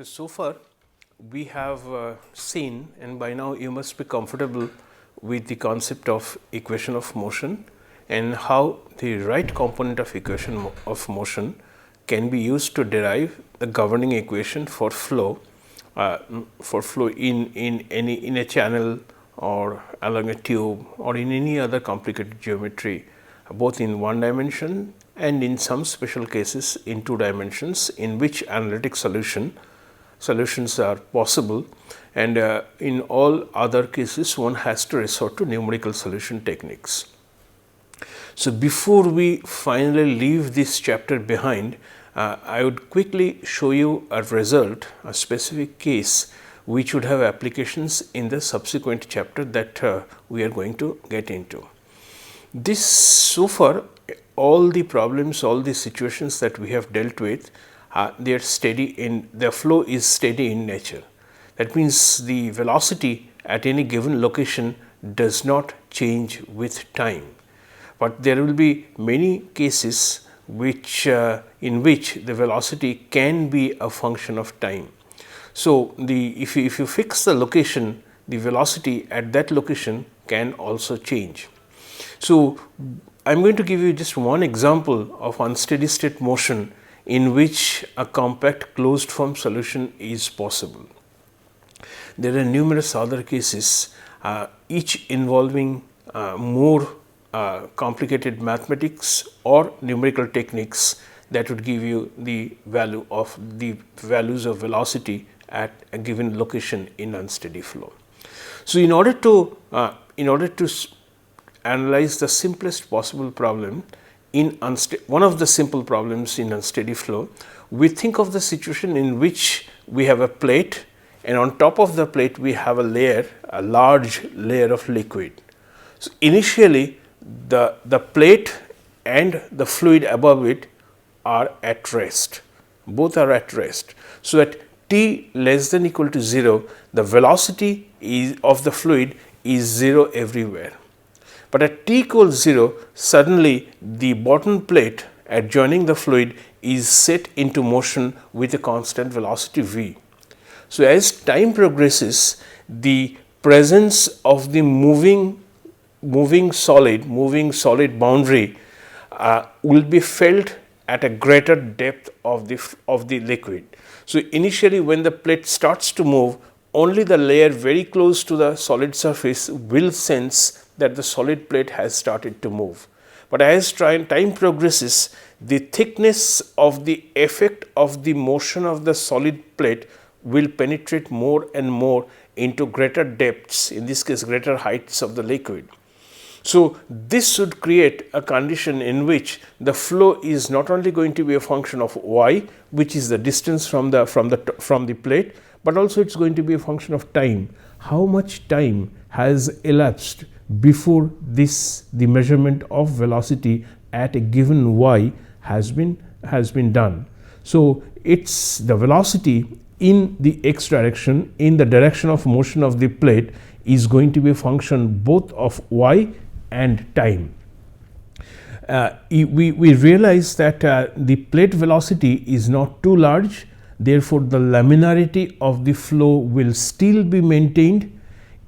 So far we have seen, and by now you must be comfortable with the concept of equation of motion and how the right component of equation of motion can be used to derive the governing equation for flow in a channel or along a tube or in any other complicated geometry, both in one dimension and in some special cases in two dimensions, in which analytic solutions are possible, and in all other cases one has to resort to numerical solution techniques. So, before we finally leave this chapter behind, I would quickly show you a result, a specific case which would have applications in the subsequent chapter that we are going to get into. This, so far, all the problems, all the situations that we have dealt with, they are steady in, the flow is steady in nature. That means the velocity at any given location does not change with time, but there will be many cases which in which the velocity can be a function of time. So, if you fix the location, the velocity at that location can also change. So, I am going to give you just one example of unsteady state motion in which a compact closed form solution is possible. There are numerous other cases, each involving more complicated mathematics or numerical techniques that would give you the values of velocity at a given location in unsteady flow. So, in order to analyze the simplest possible problem in one of the simple problems in unsteady flow, we think of the situation in which we have a plate, and on top of the plate we have a large layer of liquid. So, initially the plate and the fluid above it are at rest, both are at rest. So, at t less than equal to 0, the velocity of the fluid is 0 everywhere. But at t equals 0, suddenly the bottom plate adjoining the fluid is set into motion with a constant velocity v. So, as time progresses, the presence of the moving solid boundary will be felt at a greater depth of the liquid. So, initially when the plate starts to move, only the layer very close to the solid surface will sense that the solid plate has started to move. But as time progresses, the thickness of the effect of the motion of the solid plate will penetrate more and more into greater depths, in this case greater heights of the liquid. So, this should create a condition in which the flow is not only going to be a function of y, which is the distance from the plate, but also it is going to be a function of time. How much time has elapsed before the measurement of velocity at a given y has been done. So, it's the velocity in the x direction, in the direction of motion of the plate, is going to be a function both of y and time. We realize that the plate velocity is not too large, therefore, the laminarity of the flow will still be maintained,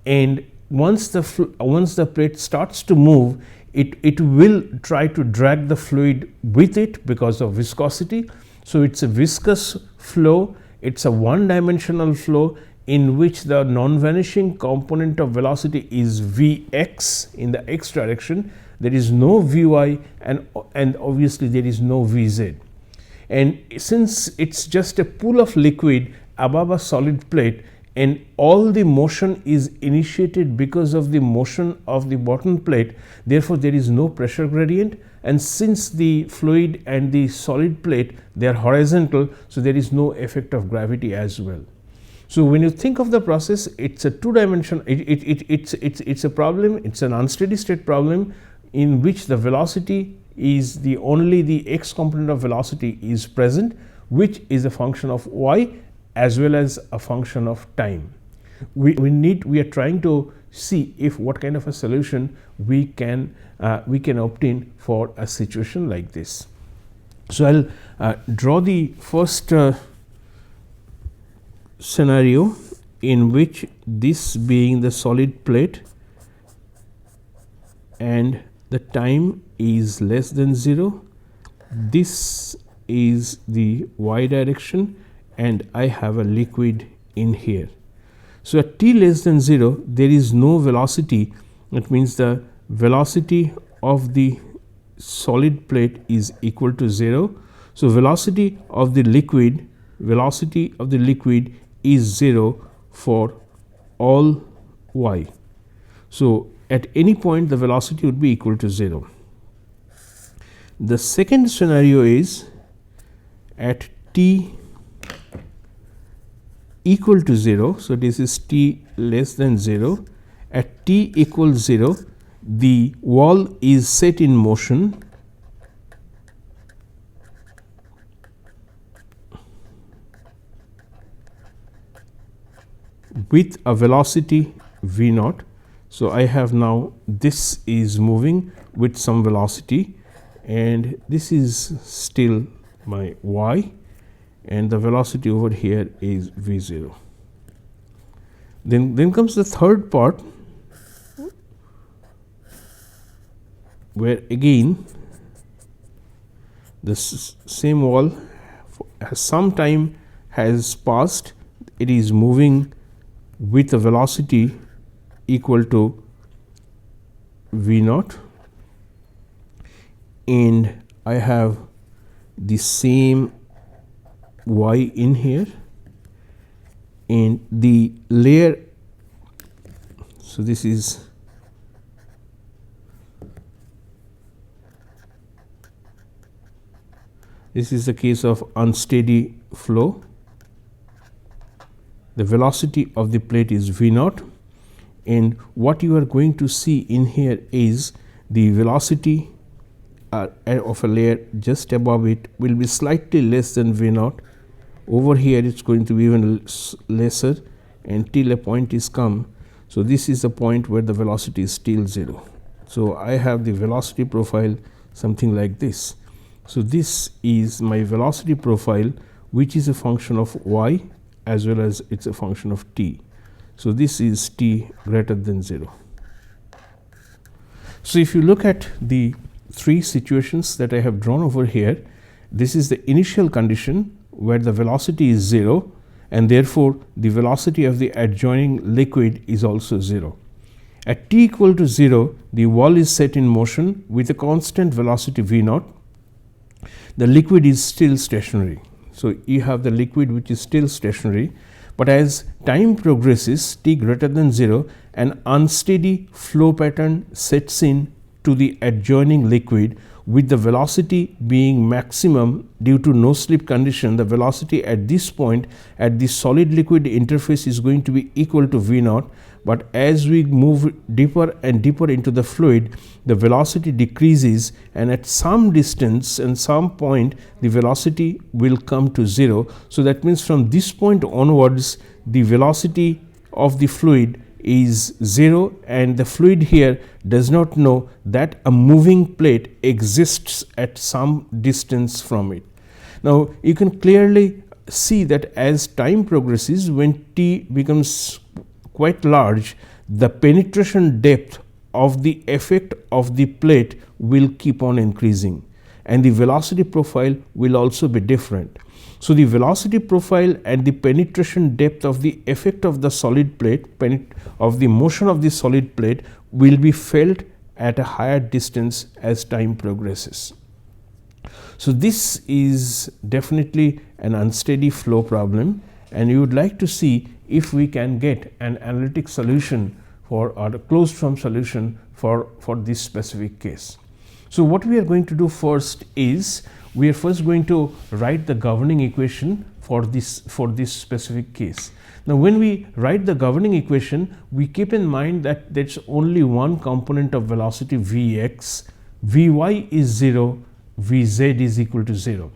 and once the plate starts to move, it will try to drag the fluid with it because of viscosity. So, it is a viscous flow, it is a one dimensional flow in which the non-vanishing component of velocity is Vx in the x direction, there is no Vy, and obviously there is no Vz. And since it is just a pool of liquid above a solid plate, and all the motion is initiated because of the motion of the bottom plate, therefore, there is no pressure gradient, and since the fluid and the solid plate, they are horizontal, so there is no effect of gravity as well. So, when you think of the process, it is a two-dimensional, it's a problem, it is an unsteady state problem in which the velocity is only the x component of velocity is present, which is a function of y as well as a function of time. We are trying to see if what kind of a solution we can obtain for a situation like this. So, I will draw the first scenario in which this being the solid plate and the time is less than 0, this is the y direction and I have a liquid in here. So at t less than 0 there is no velocity, that means the velocity of the solid plate is equal to 0. So velocity of the liquid is 0 for all y. So at any point the velocity would be equal to 0. The second scenario is at t equal to 0. So this is t less than 0. At t equals 0, the wall is set in motion with a velocity v naught. So I have now this is moving with some velocity and this is still my y and the velocity over here is v0. Then comes the third part, where again the same wall, some time has passed, it is moving with a velocity equal to v naught and I have the same y in here and the layer. So this is the case of unsteady flow. The velocity of the plate is v naught and what you are going to see in here is the velocity of a layer just above it will be slightly less than v naught. Over here it is going to be even lesser until a point is come. So this is the point where the velocity is still 0. So I have the velocity profile something like this. So this is my velocity profile, which is a function of y as well as it's a function of t. So this is t greater than 0. So if you look at the three situations that I have drawn over here, this is the initial condition where the velocity is 0 and therefore the velocity of the adjoining liquid is also 0. At t equal to 0, the wall is set in motion with a constant velocity v naught. The liquid is still stationary. So you have the liquid which is still stationary, but as time progresses, t greater than 0, an unsteady flow pattern sets in to the adjoining liquid with the velocity being maximum due to no slip condition. The velocity at this point at the solid liquid interface is going to be equal to v naught, but as we move deeper and deeper into the fluid, the velocity decreases and at some distance and some point the velocity will come to 0. So that means from this point onwards the velocity of the fluid is 0 and the fluid here does not know that a moving plate exists at some distance from it. Now you can clearly see that as time progresses, when t becomes quite large, the penetration depth of the effect of the plate will keep on increasing and the velocity profile will also be different. So the velocity profile and the penetration depth of the effect of the solid plate, of the motion of the solid plate, will be felt at a higher distance as time progresses. So this is definitely an unsteady flow problem, and you would like to see if we can get an analytic solution for or a closed form solution for this specific case. So what we are going to do first is we are first going to write the governing equation for this specific case. Now when we write the governing equation, we keep in mind that there's only one component of velocity Vx, Vy is 0, Vz is equal to 0,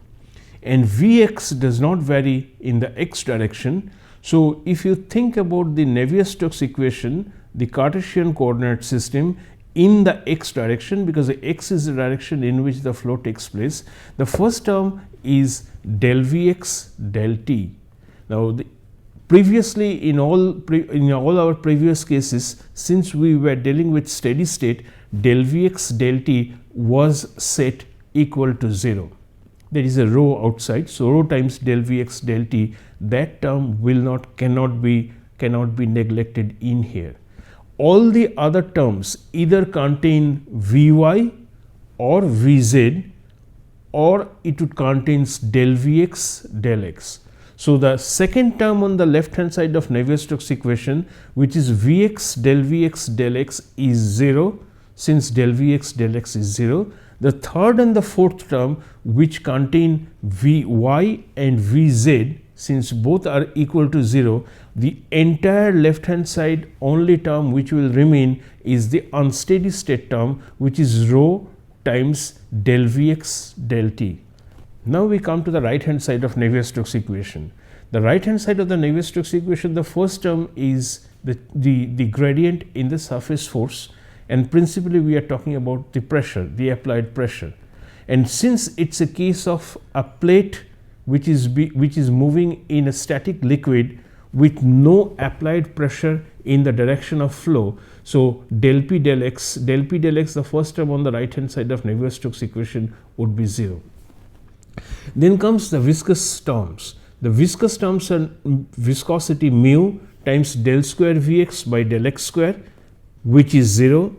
and Vx does not vary in the x direction. So if you think about the Navier-Stokes equation, the Cartesian coordinate system in the x direction, because the x is the direction in which the flow takes place, the first term is del Vx del t. Now Previously, in all our previous cases, since we were dealing with steady state, del Vx del t was set equal to 0. There is a rho outside, so rho times del Vx del t, that term cannot be neglected in here. All the other terms either contain Vy or Vz, or it would contains del Vx del x. So the second term on the left hand side of Navier-Stokes equation, which is Vx del x is 0, since del Vx del x is 0. The third and the fourth term, which contain Vy and Vz, since both are equal to 0, the entire left hand side only term which will remain is the unsteady state term, which is rho times del Vx del t. Now we come to the right hand side of Navier-Stokes equation. The right hand side of the Navier-Stokes equation, the first term is the gradient in the surface force, and principally we are talking about the pressure, the applied pressure. And since it's a case of a plate which is moving in a static liquid with no applied pressure in the direction of flow, so del p del x, the first term on the right hand side of Navier-Stokes equation would be 0. Then comes the viscous terms. The viscous terms are viscosity mu times del square Vx by del x square, which is 0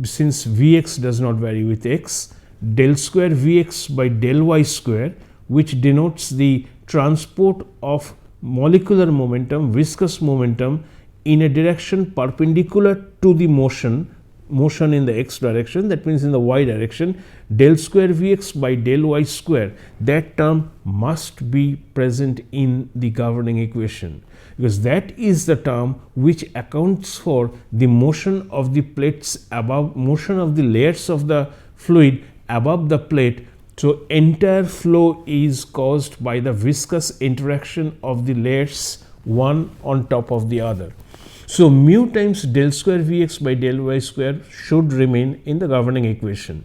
since Vx does not vary with x, del square Vx by del y square, which denotes the transport of molecular momentum, viscous momentum, in a direction perpendicular to the motion in the x direction, that means in the y direction. Del square Vx by del y square, that term must be present in the governing equation, because that is the term which accounts for the motion of the plates above, motion of the layers of the fluid above the plate. So entire flow is caused by the viscous interaction of the layers one on top of the other. So mu times del square Vx by del y square should remain in the governing equation.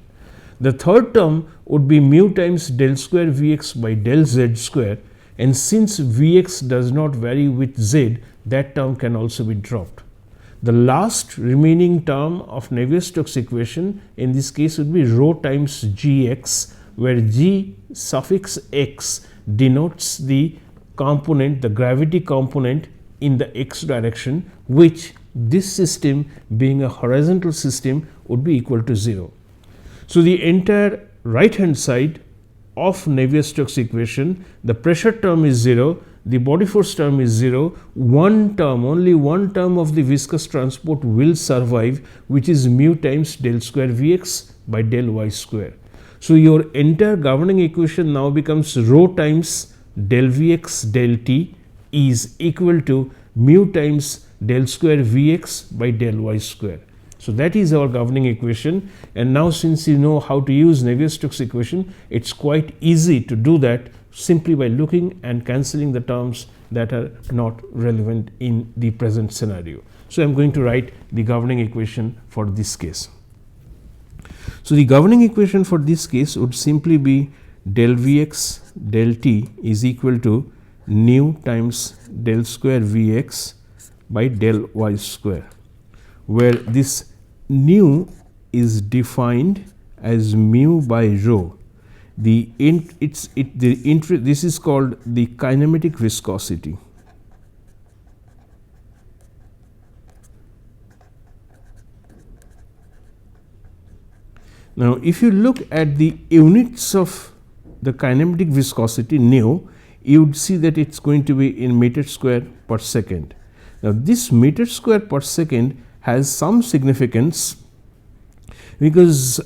The third term would be mu times del square Vx by del z square, and since Vx does not vary with z, that term can also be dropped. The last remaining term of Navier-Stokes equation in this case would be rho times Gx, where G suffix x denotes the component, the gravity component in the x direction, which this system, being a horizontal system, would be equal to 0. So the entire right hand side of Navier-Stokes equation, the pressure term is 0, the body force term is 0, one term, only one term of the viscous transport will survive, which is mu times del square Vx by del y square. So your entire governing equation now becomes rho times del Vx del t is equal to mu times del square Vx by del y square. So that is our governing equation, and now since you know how to use Navier-Stokes equation, it's quite easy to do that simply by looking and cancelling the terms that are not relevant in the present scenario. So I'm going to write the governing equation for this case. So the governing equation for this case would simply be del Vx del t is equal to nu times del square Vx by del y square, where this nu is defined as mu by rho. This is called the kinematic viscosity. Now, if you look at the units of the kinematic viscosity nu, you would see that it's going to be in meter square per second. Now, this meter square per second has some significance, because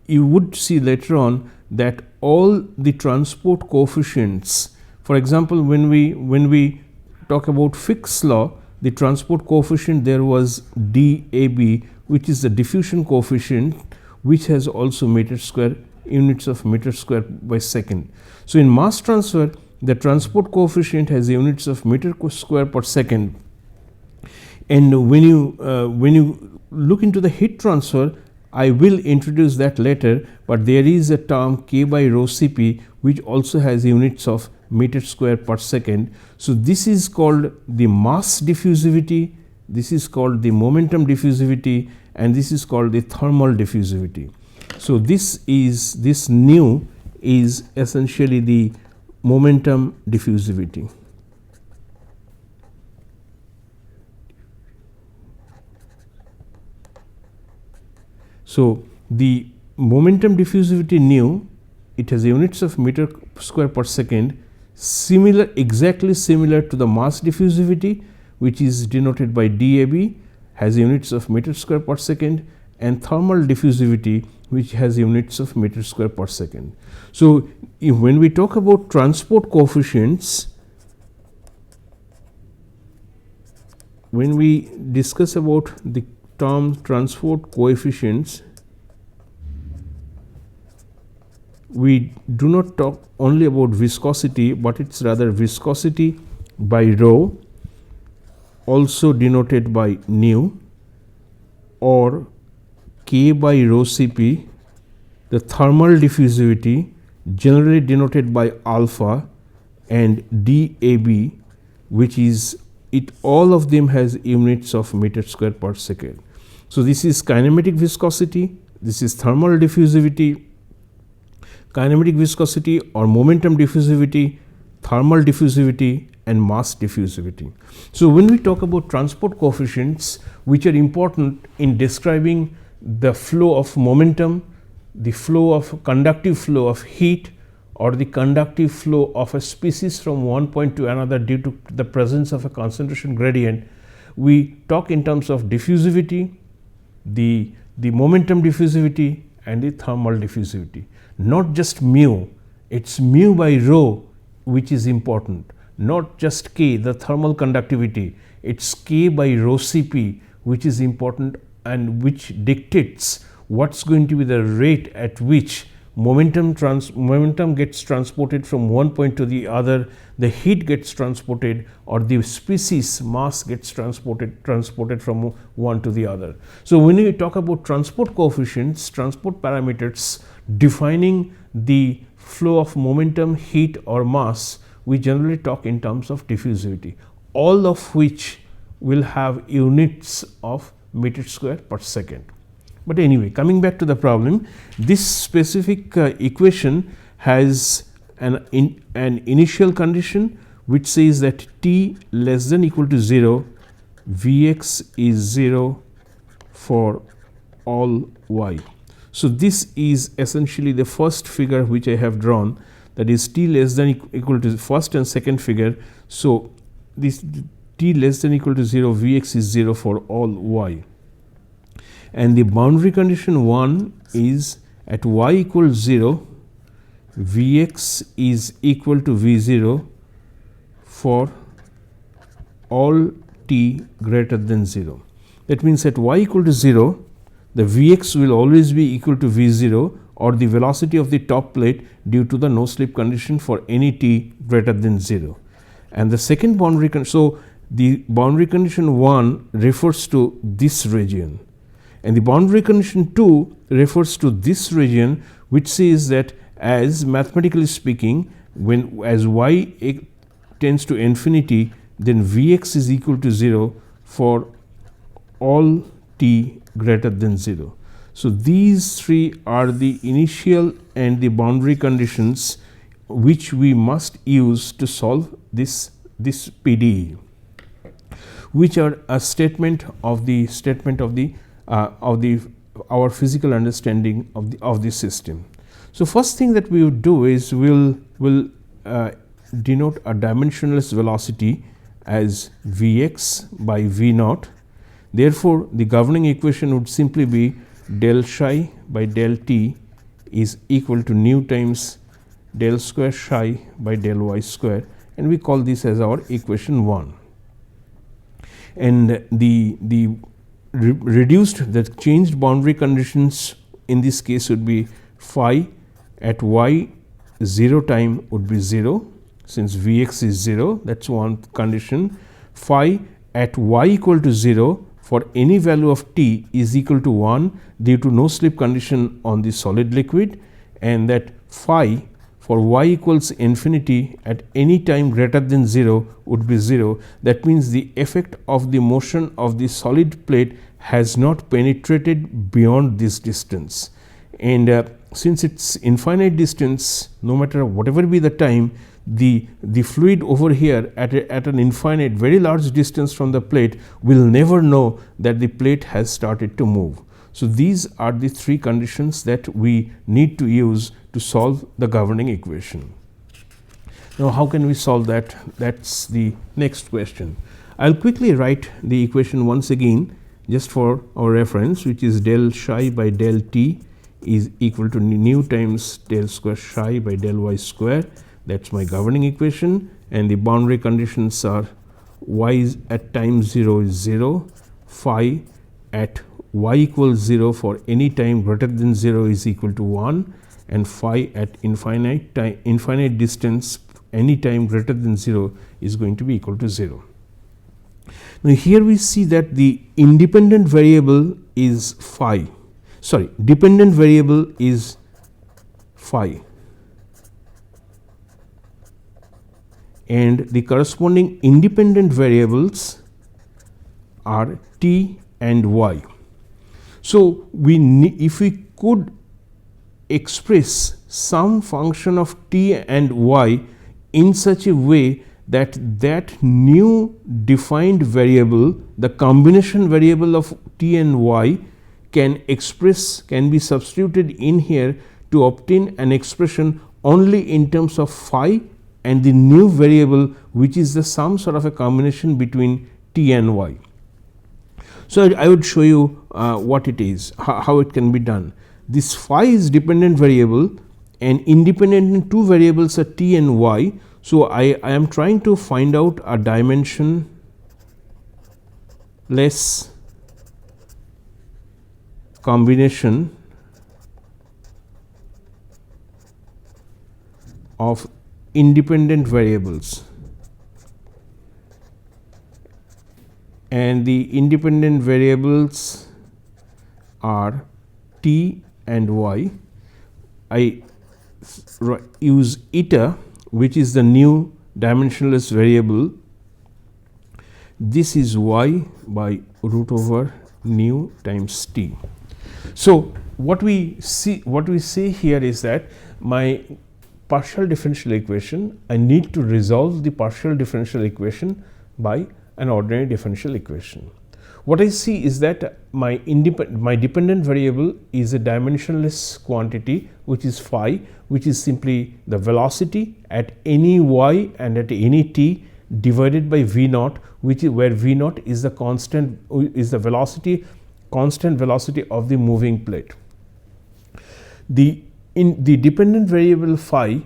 you would see later on that all the transport coefficients, for example, when we talk about Fick's law, the transport coefficient there was dAb, which is the diffusion coefficient, which has also meter square, units of meter square by second. So in mass transfer, the transport coefficient has units of meter square per second, and when you look into the heat transfer, I will introduce that later, but there is a term k by rho Cp which also has units of meter square per second. So this is called the mass diffusivity, this is called the momentum diffusivity, and this is called the thermal diffusivity. So this nu is essentially the momentum diffusivity. So the momentum diffusivity nu, it has units of meter square per second, exactly similar to the mass diffusivity, which is denoted by DAB, has units of meter square per second, and thermal diffusivity, which has units of meter square per second. So when we talk about transport coefficients, when we discuss about the term transport coefficients, we do not talk only about viscosity, but it's rather viscosity by rho, also denoted by nu, or K by rho Cp, the thermal diffusivity generally denoted by alpha, and DAB, which is all of them has units of meter square per second. So this is kinematic viscosity, this is thermal diffusivity, kinematic viscosity or momentum diffusivity, thermal diffusivity, and mass diffusivity. So when we talk about transport coefficients, which are important in describing the flow of momentum, the conductive flow of heat, or the conductive flow of a species from one point to another due to the presence of a concentration gradient, we talk in terms of diffusivity, the momentum diffusivity, and the thermal diffusivity. Not just mu, it's mu by rho which is important, not just K, the thermal conductivity, it's K by rho Cp which is important and which dictates what's going to be the rate at which momentum gets transported from one point to the other, the heat gets transported, or the species mass gets transported from one to the other. So when we talk about transport coefficients, transport parameters defining the flow of momentum, heat, or mass, we generally talk in terms of diffusivity, all of which will have units of meter square per second. But anyway, coming back to the problem, this specific equation has an initial condition which says that t less than equal to 0, Vx is 0 for all y. So this is essentially the first figure which I have drawn, that is t less than equal to first and second figure. So this t less than equal to 0, Vx is 0 for all y. And the boundary condition 1 is at y equals 0, Vx is equal to V0 for all t greater than 0. That means at y equal to 0, the Vx will always be equal to V0, or the velocity of the top plate due to the no slip condition for any t greater than 0. And the second boundary condition, so the boundary condition 1 refers to this region, and the boundary condition 2 refers to this region, which says that as mathematically speaking, when as y tends to infinity, then Vx is equal to 0 for all t greater than 0. So these three are the initial and the boundary conditions which we must use to solve this PDE, which are a statement of our physical understanding of the system. So first thing that we would do is we'll denote a dimensionless velocity as Vx by V naught. Therefore, the governing equation would simply be del psi by del t is equal to nu times del square psi by del y square, and we call this as our equation 1. And the changed boundary conditions in this case would be phi at y 0 time would be 0, since Vx is 0, that is one condition. Phi at y equal to 0 for any value of t is equal to 1 due to no slip condition on the solid liquid, and that phi for y equals infinity at any time greater than 0 would be 0. That means the effect of the motion of the solid plate has not penetrated beyond this distance. And since it's infinite distance, no matter whatever be the time, the fluid over here at an infinite, very large distance from the plate will never know that the plate has started to move. So these are the three conditions that we need to use to solve the governing equation. Now, how can we solve that? That's the next question. I'll quickly write the equation once again just for our reference, which is del psi by del t is equal to nu times del square psi by del y square. That's my governing equation, and the boundary conditions are y at time 0 is 0, phi at y equals 0 for any time greater than 0 is equal to 1, and phi at infinite distance any time greater than 0 is going to be equal to 0. Now, here we see that the independent variable is phi, dependent variable is phi, and the corresponding independent variables are t and y. So, if we could express some function of t and y in such a way that new defined variable, the combination variable of t and y, can be substituted in here to obtain an expression only in terms of phi and the new variable, which is the some sort of a combination between t and y. So, I would show you what it is, how it can be done. This phi is dependent variable and independent two variables are t and y. So, I am trying to find out a dimensionless combination of independent variables, and the independent variables are t and y. I use eta, which is the new dimensionless variable. This is y by root over nu times t. So, what we say here is that my partial differential equation, I need to resolve the partial differential equation by an ordinary differential equation. What I see is that my dependent variable is a dimensionless quantity, which is phi, which is simply the velocity at any y and at any t divided by v naught, which is where v naught is the constant velocity of the moving plate. In the dependent variable phi,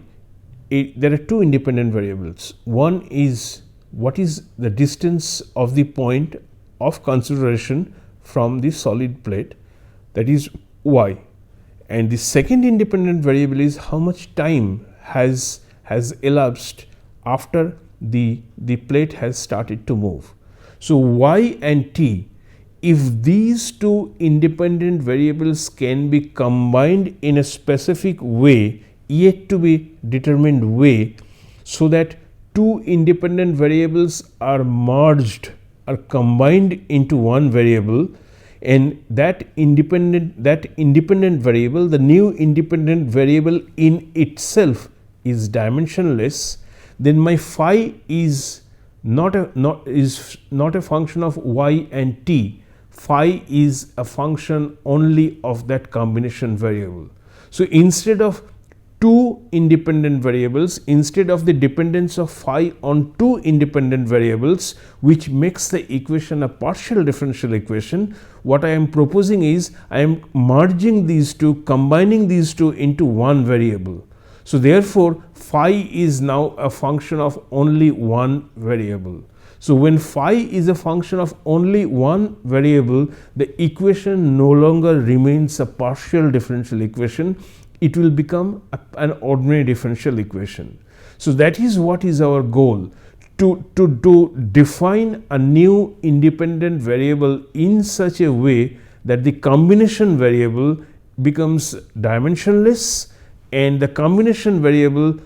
there are two independent variables. One is what is the distance of the point of consideration from the solid plate, that is y, and the second independent variable is how much time has elapsed after the plate has started to move. So, y and t, if these two independent variables can be combined in a specific way, yet to be determined way, so that two independent variables are merged or combined into one variable, and that independent variable, the new independent variable in itself is dimensionless, then my phi is not a function of y and t. Phi is a function only of that combination variable. So, instead of two independent variables, instead of the dependence of phi on two independent variables, which makes the equation a partial differential equation, what I am proposing is I am merging these two, combining these two into one variable. So, therefore, phi is now a function of only one variable. So, when phi is a function of only one variable, the equation no longer remains a partial differential equation, it will become an ordinary differential equation. So, that is what is our goal, to define a new independent variable in such a way that the combination variable becomes dimensionless and the combination variable,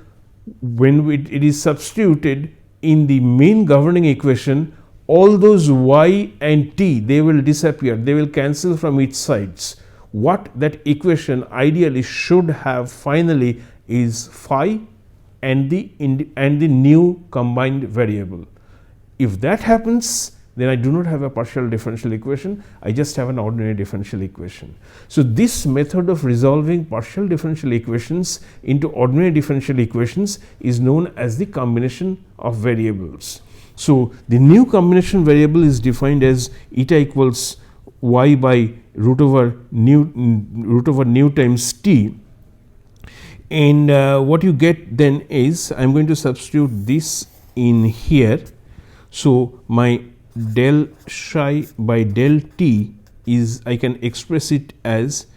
when it is substituted in the main governing equation, all those y and t, they will disappear, they will cancel from each sides. What that equation ideally should have finally is phi and the new combined variable. If that happens, then I do not have a partial differential equation, I just have an ordinary differential equation. So this method of resolving partial differential equations into ordinary differential equations is known as the combination of variables. So the new combination variable is defined as eta equals y by root over nu times t, and what you get then is, I am going to substitute this in here. So my del psi by del t is, I can express it as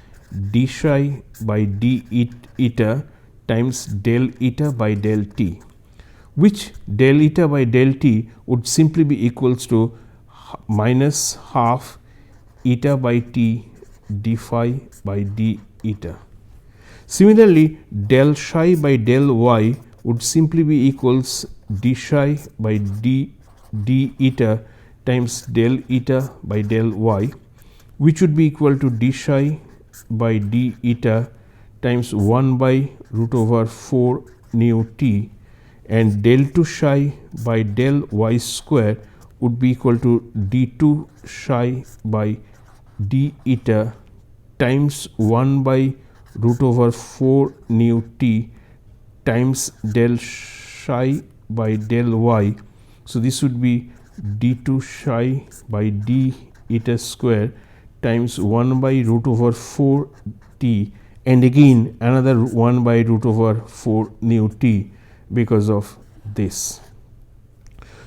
d psi by d eta times del eta by del t, which del eta by del t would simply be equals to minus half eta by t d phi by d eta. Similarly, del psi by del y would simply be equals d psi by d eta times del eta by del y, which would be equal to d psi by d eta times 1 by root over 4 nu t, and del 2 psi by del y square would be equal to d2 psi by d eta times 1 by root over 4 nu t times del psi by del y. So this would be d2 psi by d eta square times 1 by root over 4 t, and again another 1 by root over 4 nu t because of this.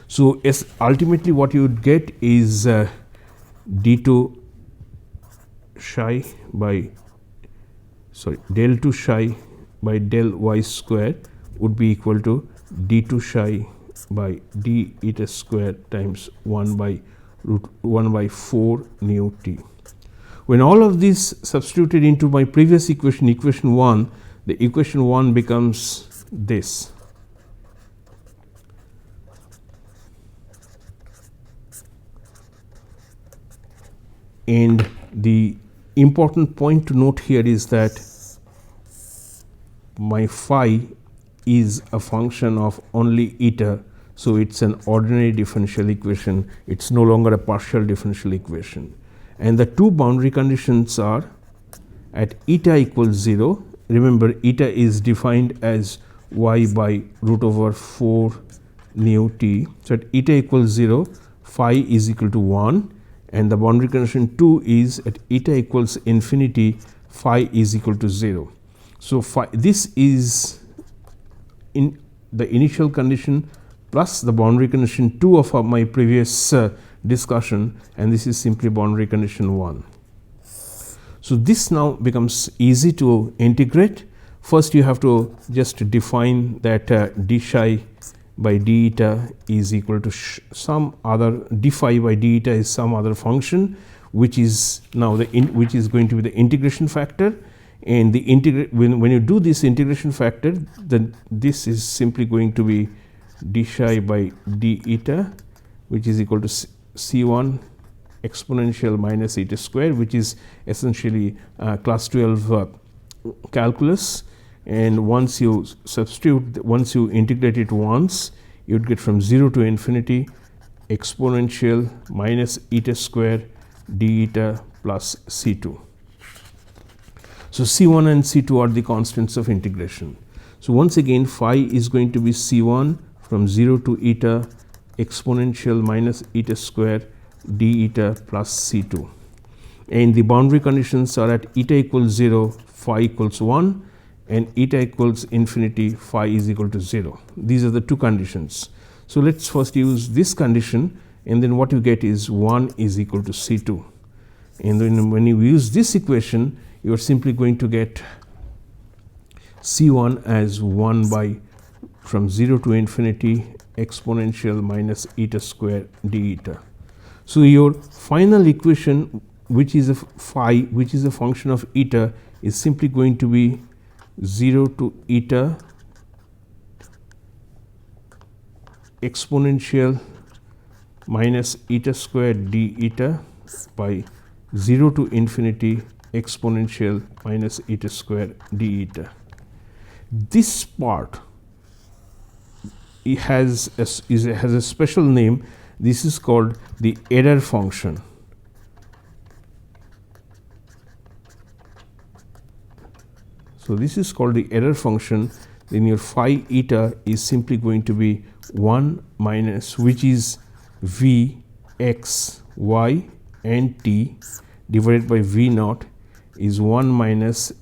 So ultimately what you would get is d2 psi by del 2 psi by del y square would be equal to d2 psi by d eta square times 1 by 4 nu t. When all of this substituted into my previous equation, equation 1, the equation 1 becomes this. And the important point to note here is that my phi is a function of only eta, so it's an ordinary differential equation, it's no longer a partial differential equation. And the two boundary conditions are at eta equals 0. Remember, eta is defined as y by root over 4 nu t. So at eta equals 0, phi is equal to 1, and the boundary condition 2 is at eta equals infinity, phi is equal to 0. So this is in the initial condition plus the boundary condition 2 of my previous discussion, and this is simply boundary condition 1. So this now becomes easy to integrate. First you have to just define that d psi by d eta is equal to some other, d phi by d eta is some other function, which is now which is going to be the integration factor, and the when you do this integration factor, then this is simply going to be d psi by d eta, which is equal to c1 exponential minus eta square, which is essentially class 12 calculus. And once you substitute, once you integrate it once, you would get from 0 to infinity exponential minus eta square d eta plus c2. So c1 and c2 are the constants of integration. So once again, phi is going to be c1 from 0 to eta exponential minus eta square d eta plus c2, and the boundary conditions are at eta equals 0, phi equals 1, and eta equals infinity, phi is equal to 0. These are the two conditions. So let's first use this condition, and then what you get is 1 is equal to c2, and then when you use this equation, you are simply going to get c1 as 1 by from 0 to infinity exponential minus eta square d eta. So your final equation, which is a phi, which is a function of eta, is simply going to be 0 to eta exponential minus eta square d eta by 0 to infinity exponential minus eta square d eta. This part has a special name. This is called the error function. So this is called the error function. Then your phi eta is simply going to be 1 minus, which is v x y and t divided by v naught is 1 minus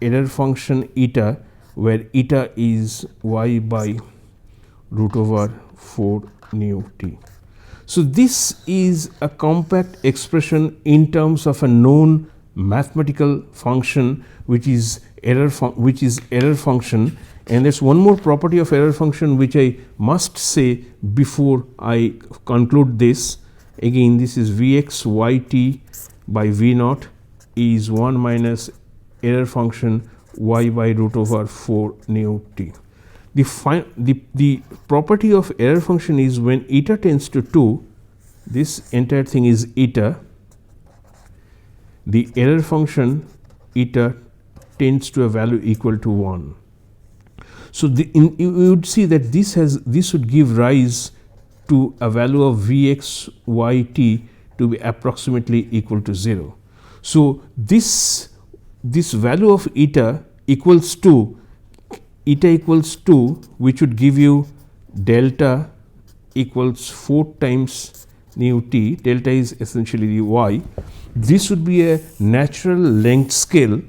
error function eta, where eta is y by root over 4 nu t. So this is a compact expression in terms of a known mathematical function which is error function. And there's one more property of error function which I must say before I conclude this. Again, this is Vx yt by v naught is 1 minus error function y by root over 4 nu t. The property of error function is when eta tends to 2, this entire thing is eta, the error function eta tends to a value equal to 1. So you would see that this would give rise to a value of Vx yt to be approximately equal to 0. So this value of eta equals 2, which would give you delta equals 4 times nu t. Delta is essentially the y. This would be a natural length scale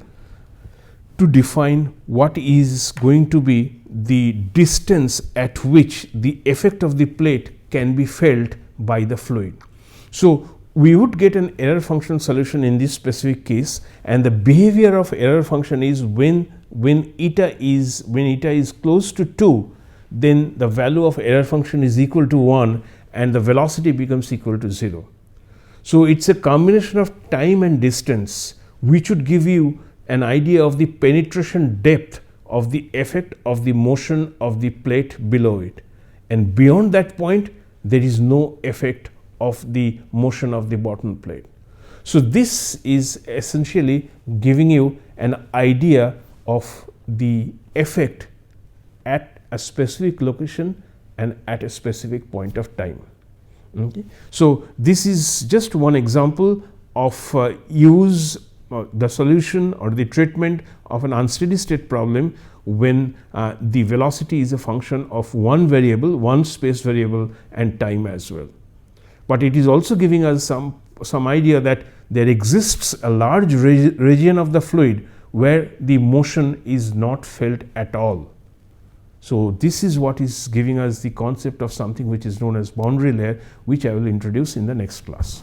to define what is going to be the distance at which the effect of the plate can be felt by the fluid. So we would get an error function solution in this specific case, and the behavior of error function is when eta is close to 2, then the value of error function is equal to 1 and the velocity becomes equal to 0. So it's a combination of time and distance which would give you an idea of the penetration depth of the effect of the motion of the plate below it, and beyond that point there is no effect of the motion of the bottom plate. So this is essentially giving you an idea of the effect at a specific location and at a specific point of time. Okay. So this is just one example of the solution or the treatment of an unsteady state problem when the velocity is a function of one variable, one space variable, and time as well. But it is also giving us some idea that there exists a large region of the fluid where the motion is not felt at all. So this is what is giving us the concept of something which is known as boundary layer, which I will introduce in the next class.